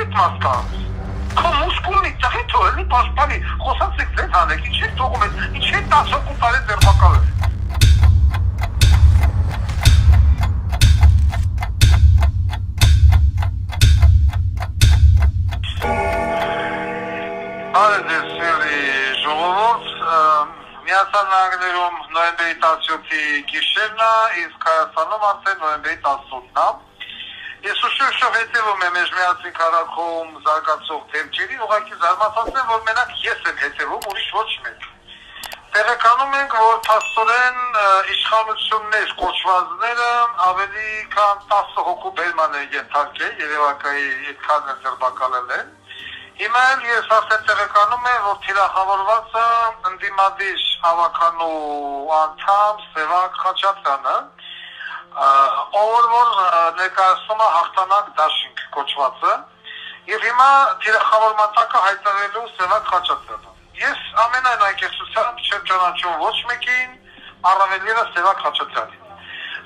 այդ մասկան։ Քո մուսկուլնի տղի թողնի պաշտպանի, խոսացեք ձեզ հանեք, ինչ եք թողում եք, ինչ եք 12 տարի ձերբակալ եք։ Արեդեսելի ժողովուրդ, Միացյալ Նահանգներում նոյեմբերի 17-ի գիշերն է, իսկ Հայաստանում արդեն նոյեմբերի 18-ն է։ Ես ուշ-ուշով հետևում եմ մեր Միացյալ քաղաքում զարգացող դեպքերին, ուղղակի զարմացածն եմ, որ մենակ ես եմ հետևում, ուրիշ ոչ մեկ։ Տեղեկանում ենք, որ փաստորեն իշխանություններ կոչվածները ավելի քան 10 հոգու բերման են ենթարկել, երևակայի այդքան են ձերբակալել են։ Հիմա էլ ես արդեն տեղեկանում եմ, որ թիրախավորվածը ընդդիմադիր հավաքանու անդամ Սևակ Խաչատրյանը, ով որ ներկայացնում է հաղթանակ դաշինք կոչվածը, եւ հիմա թիրախավորմատակը հայտարարելու Սևակ Խաչատրյանը։ Ես ամենայն անկեղծությամբ չեմ ճանաչում ոչ մեկին, առավել ևս Սևակ Խաչատրյանին։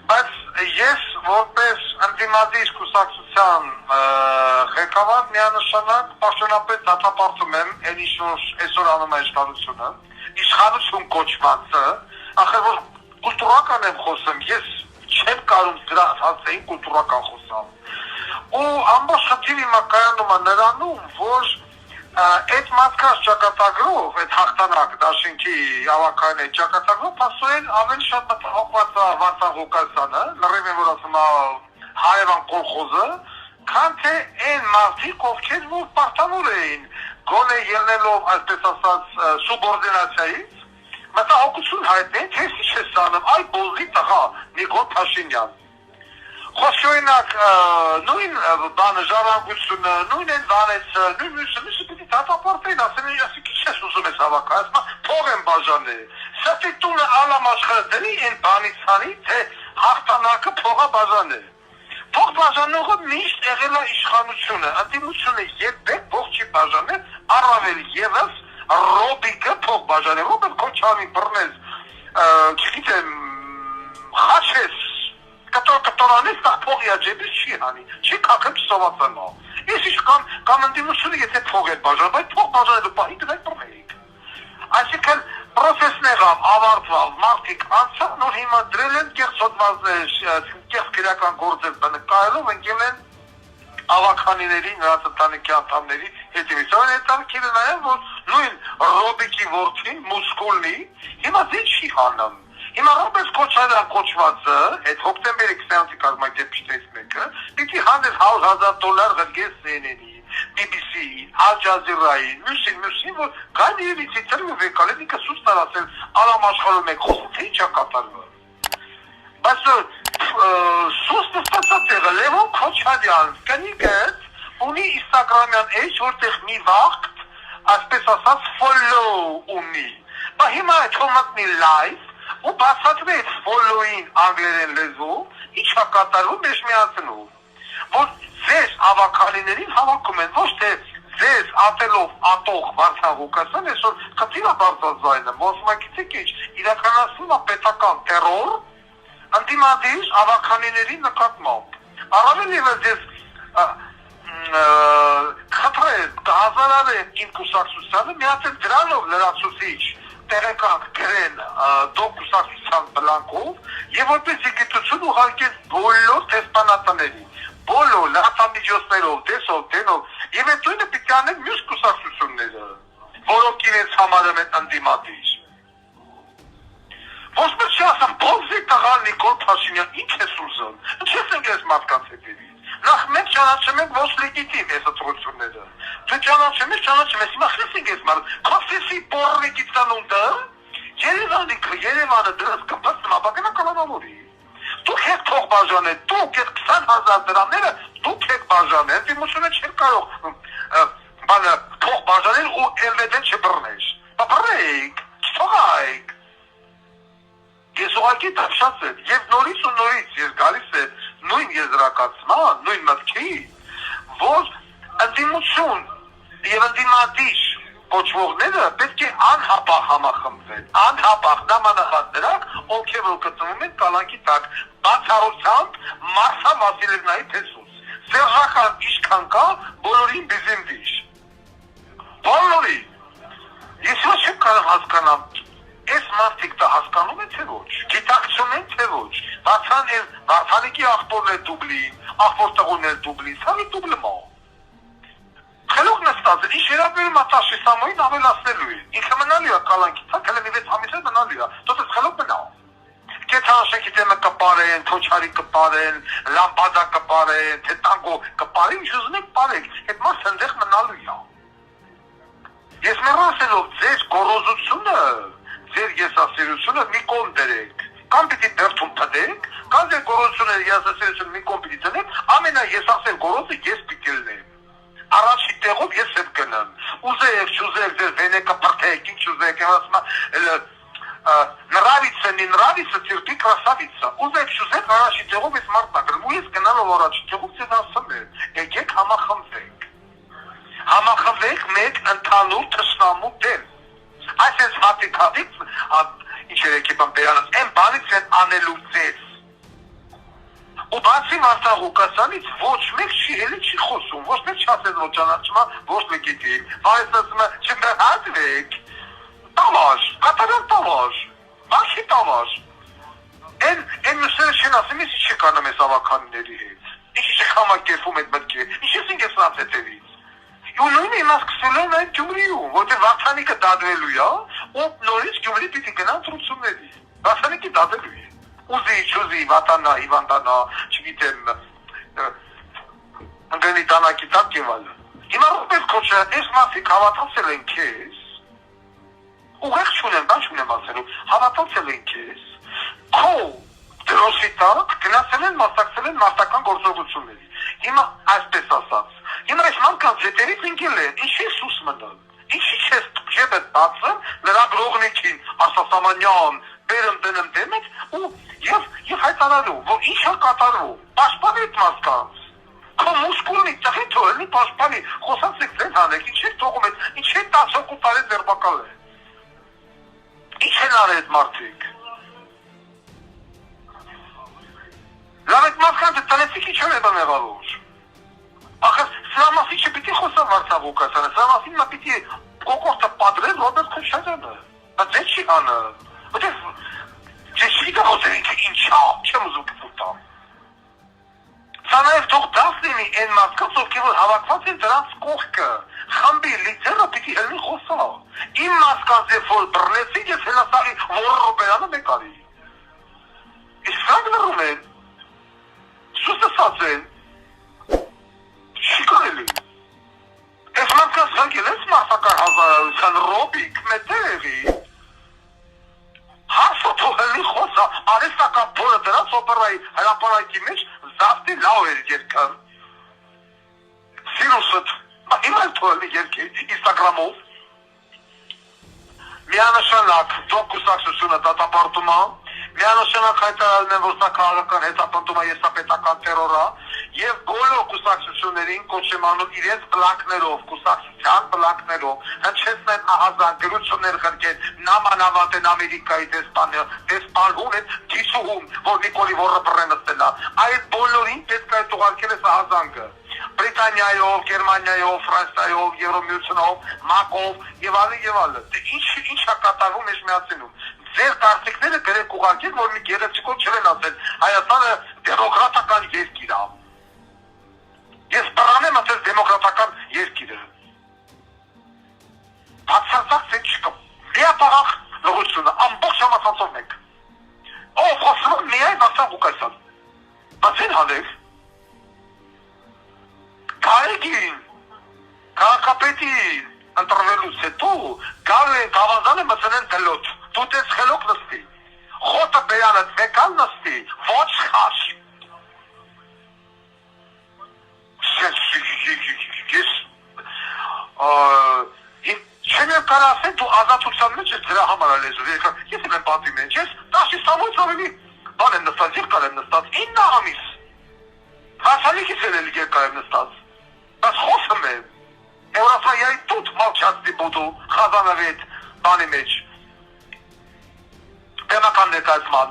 Բայց ես որպես ընդդիմադիր կուսակցության ղեկավար միանշանակ պաշտոնապես դատապարտում եմ այն ինչ որ այսօր անում է իշխանություն կոչվածը, ախր որ կուլտուրական եմ խոսում, ես չեմ կարող դրա հասցեին կուլտուրական խոսալ։ Ու ամբողջ խնդիրը հիմա կայանում է նրանում, որ այդ մարդկանց ճակատագրով, այդ հաղթանակ դաշինքի ավականն այդ ճակատագրով փաստորեն ավելի շատ մտահոգված է Վարդան Ղուկասյանը, լրիվ եմ որ ասում հարևան կոլխոզը, քան թե այն մարդիկ, ովքեր որ պարտավոր էին գոնե ելնելով, այսպես ասած, սուբորդինացիայից, մտահոգություն հայտնեն, թե ինչ է ստանում այ բոզի տղա Նիկոլ Փաշինյան։ Խոսքի օրինակ նույն բանը ժառանգությունը, նույն այն բանեցը, նույն մյուսը պիտի դատապարտեն, ասեն քիչ ես ուզում ես հավաքել, ասում փող են բաժանել։ Սա տունը ալամ աշխարհ դրի այն բանից հանի, թե հաղթանակը փողա բաժանել։ Փող բաժանողը միշտ եղել է իշխանությունը, ընդդիմությունը երբեք փող չի բաժանել, առավել ևս Ռոբիկը փող բաժանել, Ռոբիկ Քոչարյանի բռնես, չգիտեմ, խաչես կտորանից տա փողի աջեբից չի հանի, չի կակեմ չսովացանա։ Ես ինչ կամ ընդդիմությունը եթե փող է բաժան, բայց փող բաժանելու պահի դրանք բռնեիք։ Այսինքն պրոցեսն եղավ, ավարտվավ, մարդիկ անցան, որ հիմա դրել են կեղծոտվածներ, կեղծ քրեական գործեր նկարելով ընկել են ավականիների, նրանց ընտանիքի անդամների հետևից։ Այն հետաքրքիրը նաև, որ նույն Ռոբիկի որդին, Մուսկուլնի, հիմա դե չի հանում։ Հիմա Ռոբերտ Քոչարյան կոչվածը, այդ հոկտեմբերի 20-ի կազմակերպիչներից մեկը, պիտի հանդես $100,000 ղրգես CNN-ի, BBC-ին, Al Jazeera-ին, մյուսին, որ գան իրենից ինտերվյու վեկալեն, ինքը սուս տարածել ալամ աշխարհում եք խոսում, թե ինչ է կատարվում։ Բայց սուս ստացած եղը Լևոն Քոչարյան, կնիկը ունի Instagram-յան էջ, որտեղ մի վաղտ, այսպես ասած, follow ունի։ Բա հիմա այդ հոմատնի live, ու բացատրի այդ follow-ին անգլերեն լեզվով, ինչ է կատարվում մեջ միացնով, որ ձեզ ավականիներին հավաքում են, ոչ թե ձեզ ատելով ատող Վարդան Ղուկասյան, այսօր խնդիրը բարձրաձայնը, ոսմակիցեք ինչ, իրականացնում է պետական տերոր, ընդդիմադիր ավականիների նկատմամբ։ Առավել ևս ես խնդրեմ, կհազարարեմ իմ կուսակցությանը, միացել դրանով լրացուցիչ տեղեկանք գրեն դոկուսակցության բլանկով եւ որպես գիտություն ուղարկել բոլոր տեսփանատներին, բոլոր լրատվամիջոցներով, դեսով, դենով եւ այդ նույնը պիտի անեն մյուս կուսակցությունները, որոնք իրենց համարում են ընդդիմադիր։ Ոչ մեկ չի ասում, բոզի տղա Նիկոլ Փաշինյան, ինչ ես ուզում, ինչ ես ընկես մարդկանց հետևից։ Նախ մենք ճանաչում ենք ոչ լեգիտիմ հեսացությունները։ Դու ճանաչում ես, հիմա խես ենք ես մարդ, քոսիսի պորնիկի ծանունդը, Երևանը դրս կպած նմապակենա կալանավորի։ Դուք եք թող բաժանել, դուք եք 20,000 դրամները, դուք եք բաժանել, դիմությունը չեր կարող թող բաժանել ու էլվետեն չբռնես։ Բռնեիք, չթողայիք։ Ես ուղղակի դաշած եմ, և նորից ու նորից ես գալիս եմ նույն եզրակացման, նույն մտքի, որ ընդդիմություն և ընդդիմադիր կոչվողները պետք է անհապաղ համախմբվեն, անհապաղ նմանախած նրանք, ովքեր որ գտնվում են կալանքի տակ, բացառությամբ Մարսա Վասիլևնայի տեսուց։ Սերժական իշքան կա, բոլորին բիզին դիշ։ Բոլորի։ Ես ոչ չեմ կարող հասկանամ, այս մարդիկ դա հասկանում են թե ոչ, գիտակցում են թե ոչ, Վարդանիկի աղբորն է դուբլին, աղբոր տղունն է դուբլին, սարի դուբլը մա։ Խելոք նստած է, ինչ երապերում ատաշի սամոյին ավելասնելու է, ինքը մնալի է կալանքի, թակ հելը մի վեց համից է մնալի է, դոտ ես խելոք մնա։ Կեթանաշենքի տեմը կպարեն, թոչարի կպարեն, լամպադա կպարեն, թե տանգո կպարեն, ինչ ուզում եք պարեք, այդ մաս հնդեղ մնալու է։ Ես մեր ասելով ձեր գորոզությունը, ձեր եսասիրությունը մի կողմ դրեք, կամ պիտի բերդում պդեք, կամ ձեր գորոզությունը եսասիրությունը մի կողմ պիտի դնեք, ամենաեսասեր գորոզը ես պիտի լնեմ։ Առաջի տեղով ես եմ գնեմ, ուզեք, չուզեք, ձեր վենեկը պրթեք, ինչ ուզեք, նրավիցը, նի նրավիցը, ծիրտի կրասավիցը, ուզեք, չուզեք, առաջի տեղով ես մարդն ագրեմ, ու ես գնալով առաջի տեղով ձեզ ասում եմ, եկեք համախմվեք։ Համախմվեք մեկ ընդհանուր թշնամու դեմ։ Այսպես հատիկ, ինչ երեք եմ բերանս, են բանից են անելու ձեզ։ Ու բացի Վարդան Ղուկասյանից ոչ մեկ հելի չի խոսում, ոչ մեկ չասել որ ճանաչումա, ոչ մեկ գիտի, բայց ասում է չմրհատվեք, տավաշ, կատարյալ տավաշ, բաշի տավաշ, են մսերը չեն ասում, ես ինչ կանեմ ես ավականների հետ, ինչ չեք համակերպում այդ մտքի, ինչ ես ինք ես նած հետևից, ու նույնը իմ ասկսել են այդ Գյումրիում, որտեղ Վարդանիկը դադվելու է, ու նորից Գյումրի պիտի գնան թրուցումների, Վարդանիկի դադվելու է։ Ուզի, չուզի, վատանա, հիվանդանա, չգիտեմ, ընգնի տանակի տակ և այլն։ Հիմա ռոպետ քոչը, այս մասիկ հավատացել են քեզ, ուղեղ չունեմ, բան չունեմ ասելու, հավատացել են քեզ, քո դրոսի տակ գնացել են, մասնակցել են մարտական գործողությունների։ Հիմա այսպես ասած, հիմա այս մարդկանց հետևից ընկել են, ինչի սուս մնալ, ինչի չես ջեբդ բացում, նրա գրողնիքին, Արտասամանյան, բերեմ դնեմ դեմից ու և հայտանալու, որ ինչ է կատարվում, պաշպանի այդ մարդկանց, քո մուսկուլնի տղի թողելի պաշպանի, խոսած եք ձեզ հանեք, ինչ եք թողում եք, ինչ եք 12 տարի ձերբակալ է, ինչ են արել այդ մարդիկ, լավ այդ մարդկանց է տնեցիք ինչ են էբա մեղավոր, ախր սրա մասի չպիտի խոսա Վարդան Ղուկասյանը, սրա մասին նա պիտի կոկորդը պատրել Ռոբերտ Քոչարյանը, բայց ձեզ չի անը, որտեղ Ես չի գաղոզեր ինքը ինչա, չեմ ուզում կպուտամ։ Սա նաև թող դաս լինի են մարդկանց, ովքեր որ հավաքված են դրանց կողքը, խմբի լիդերը պիտի հելնի խոսա։ Իմ մարդկանց երբ որ բռնեցի, ես հելասաղի Ռոբերանը մեկ արի։ Իսկ սրանք լռում են, սուստսած են, չի կարելի։ Այս մարդկանց հնգել ես մարդական հազարարության Ռոբիկ մետեղի, Հարսը թողելի խոսա, արեստական բորը դրած օպերայի հրապարակի մեջ զավտի լավ էր երկան։ Սիրուսըտ, իմ էլ թողելի երկի ինստագրամով։ Միանշանակ ձոք կուսակցությունը դատապարտում է, միանշանակ հայտարարում են, որ սա քաղաքական հետապնդում է եսապետական տերորա և բոլոր կուսակցություններին կոչեմ անում իրենց բլակներով, կուսակցության բլակներով, հնչեցնեն ահազան գրություններ խրկեն, նամանավատ են Ամերիկայի դեսպանհուն են թիսուհում, որ Նիկոլի որը բռենստել է, այդ բոլորին պետք է ուղարկել ես ահազանգը, Բրիտանիայով, Գերմանիայով, Ֆրանսիայով, Եվրոմիությունով, ՄԱԿ-ով և այլն, ինչ է կատարվում մեջ միացնում, ձեր կարծիքները գրեք ուղարկեք, որ մի գեղեցիկով չեն ասել, Հայաստանը դեմոկրատական երկիր է, ես բռնեմ ասել դեմոկրատական երկիրը, բացարձակ ձեր չկա, միապաղաղ լղությունը, ամբողջ համացանցով մենք, ով խոսում միայն Վարդան Ղուկասյան, բայց են հանեք, Գայգին, քաղաքապետին ընտրվելուց հետո գալու են գավազանը մծնեն դլոտ, դու տես խելոք նստի, խոտը բերանդ մեկալ նստի, ոչ խաշ, չեմ եմ կար ասեն, դու ազատության մեջ ես դրա համար ալեզուր, ես եմ պատի մեջ, ես տաշի սամոյց ավելի բան եմ նստած, երկար եմ նստած, 9 ամիս, հասալիքից էլ երկար եմ նստած, բայց խոսում եմ, Եվրասիայի տուտ մալչացնի բուդու, խազանավետ, բանի մեջ, բեմական ներկայացման,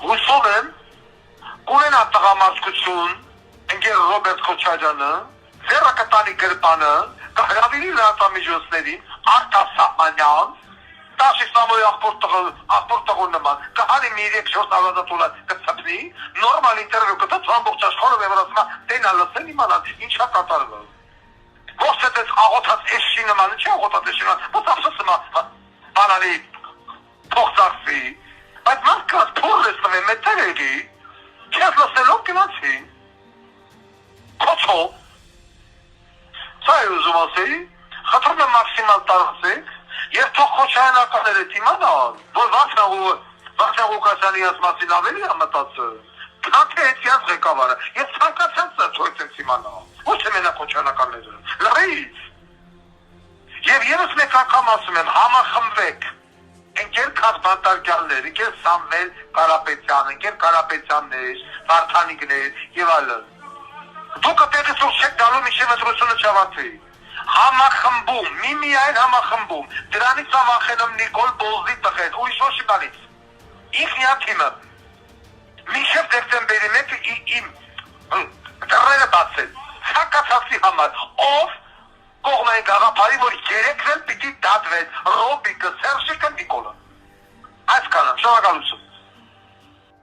հուսով եմ, կունենա տղամարդկություն, ընկեր Ռոբերտ Քոչարյանը, Զերա Կտանի գրպանը, կհրավիրի լրատվամիջոցներին, արտասահմանյան, Տաշի Սամոյի աղբոր տղու նման, կհանի մի 3-4 ավազատուլա կծպնի, նորմալ ինտերվյու կտած ամբողջ աշխարհով եւ ասում է, տենա լսեն իմանալ, ինչա կատարվում։ Ո՞ց է դες աղոթած էշի նման, չի աղոթած էշի նման, ո՞ց ասում է, բանալի փոխծախսի, բայց մարդկանց փորը ստվե մետերեգի, չես լսելով գնացին, կոչո, սա է ուզում ասեի, խտրում եմ մաքսիմալ տարածեք, և թող Քոչարյանականները իմանան, որ Վախթանգ Ղուկասյանի ասմասին ավելի է մտածել, քան թե էցյաց ղեկավարը, ես ցանկացած թույլտենց իմանալ, ոչ թե մենակ Քոչարյանականները, լրից, և ևս մեկ անգամ ասում եմ, համախմբեք, ընկեր Քազբանտարկյաններ, ընկեր Սամվել Կարապետյան, ընկեր Կարապետյաններ, Վարդանիկներ և այլն, դուք տեղից որ չեք գալու մինչև ընտրությունը չավարտվի, համախմբում, միմիայն համախմբում, դրանից ավախենում Նիկոլ Բոզի տղեն, ուրիշ ոչ չկալից, ինքն իա թիմը, մինչև դեկտեմբերի 1-ը իմ դռները բացել, ցանկացածի համար, ով կողմային գաղափարի, որ երեքն էլ պիտի դատվեն, Ռոբիկը, Սերժիկը, Նիկոլը, այս կանամ, շնորհակալություն։